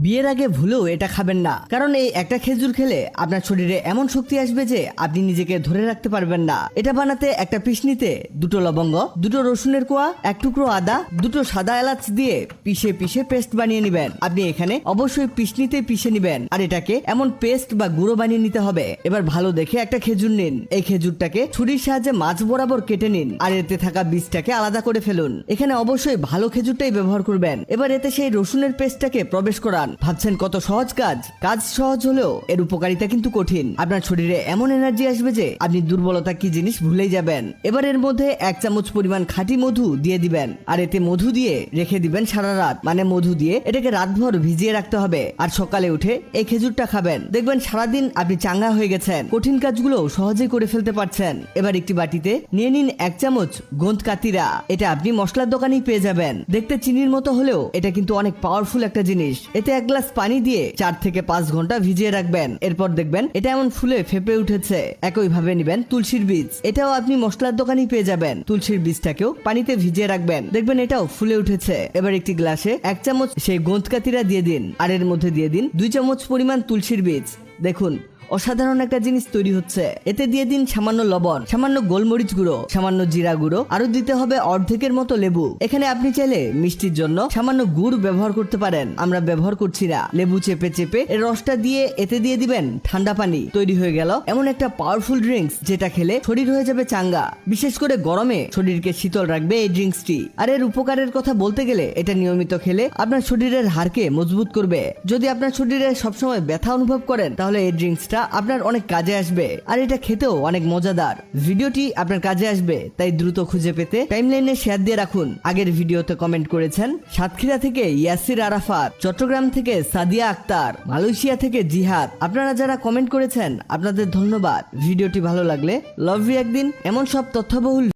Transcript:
বিয়ের আগে ভুলেও এটা খাবেন না, কারণ এই একটা খেজুর খেলে আপনার শরীরে এমন শক্তি আসবে যে আপনি নিজেকে ধরে রাখতে পারবেন না। এটা বানাতে একটা পিষনিতে 2টো লবঙ্গ, 2টো রসুনের কোয়া, 1 টুকরো আদা, 2টো সাদা এলাচ দিয়ে পিষে পেস্ট বানিয়ে নেবেন। আপনি এখানে অবশ্যই পিষনিতে পিষে নেবেন, আর এটাকে এমন পেস্ট বা গুঁড়ো বানিয়ে নিতে হবে। এবার ভালো দেখে একটা খেজুর নিন, এই খেজুরটাকে ছুরির সাহায্যে মাঝ বরাবর কেটে নিন, আর এতে থাকা বীজটাকে আলাদা করে ফেলুন। এখানে অবশ্যই ভালো খেজুরটাই ব্যবহার করবেন। এবার এতে সেই রসুনের পেস্টটাকে প্রবেশ করান। ভাবছেন কত সহজ কাজ সহজ হলেও এর উপকারিতা কিন্তু কঠিন। আপনার শরীরে এমন এনার্জি আসবে যে আপনি দুর্বলতা কি জিনিস ভুলেই যাবেন। এবার এর মধ্যে 1 চামচ পরিমাণ খাঁটি মধু দিয়ে দিবেন, আর এতে মধু দিয়ে রেখে দিবেন সারা রাত। মানে মধু দিয়ে এটাকে রাতভর ভিজিয়ে রাখতে হবে, আর সকালে উঠে এই খেজুরটা খাবেন। দেখবেন সারাদিন আপনি চাঙ্গা হয়ে গেছেন, কঠিন কাজগুলো সহজেই করে ফেলতে পারছেন। এবার একটি বাটিতে নিয়ে নিন 1 চামচ গোঁদ কাতিরা। এটা আপনি মশলার দোকানেই পেয়ে যাবেন। দেখতে চিনির মতো হলেও এটা কিন্তু অনেক পাওয়ারফুল একটা জিনিস। এতে 1 গ্লাস পানি দিয়ে 4 থেকে 5 ঘন্টা ভিজিয়ে রাখবেন। এরপর দেখবেন এটা এমন ফুলে ফেপে উঠেছে। একইভাবে নিবেন তুলসীর বীজ, এটাও আপনি মশলার দোকানেই পেয়ে যাবেন। তুলসীর বীজটাকেও পানিতে ভিজিয়ে রাখবেন, দেখবেন এটাও ফুলে উঠেছে। এবার একটি গ্লাসে 1 চামচ সেই গোঁদ কাতিরা দিয়ে দিন, আর এর মধ্যে দিয়ে দিন 2 চামচ পরিমাণ তুলসীর বীজ। দেখুন অসাধারণ একটা জিনিস তৈরি হচ্ছে। এতে দিয়ে দিন সামান্য লবণ, সামান্য গোলমরিচ গুঁড়ো, সামান্য জিরা গুঁড়ো, আরো দিতে হবে অর্ধেকের মতো লেবু। এখানে আপনি চাইলে মিষ্টির জন্য সামান্য গুড় ব্যবহার করতে পারেন, আমরা ব্যবহার করছি না। লেবু চেপে এর রসটা দিয়ে এতে দিয়ে দিবেন ঠান্ডা পানি। তৈরি হয়ে গেল এমন একটা পাওয়ারফুল ড্রিঙ্কস, যেটা খেলে শরীর হয়ে যাবে চাঙ্গা। বিশেষ করে গরমে শরীরকে শীতল রাখবে এই ড্রিঙ্কসটি। আর এর উপকারের কথা বলতে গেলে এটা নিয়মিত খেলে আপনার শরীরের হাড়কে মজবুত করবে। যদি আপনার শরীরে সবসময় ব্যথা অনুভব করেন, তাহলে এই ড্রিঙ্কসটা আপনার অনেক কাজে আসবে, আর এটা খেতেও অনেক মজাদার। ভিডিওটি আপনার কাজে আসবে, তাই দ্রুত খুঁজে পেতে টাইমলাইনে শেয়ার দিয়ে রাখুন। আগের ভিডিওতে কমেন্ট করেছেন সাতক্ষীরা থেকে ইয়াসির আরাফাত, চট্টগ্রাম থেকে সাদিয়া আক্তার, মালয়েশিয়া থেকে জিহাদ। আপনারা যারা কমেন্ট করেছেন আপনাদের ধন্যবাদ। ভিডিওটি ভালো লাগলে লাভ ইউ একদিন এমন সব তথ্যবহুল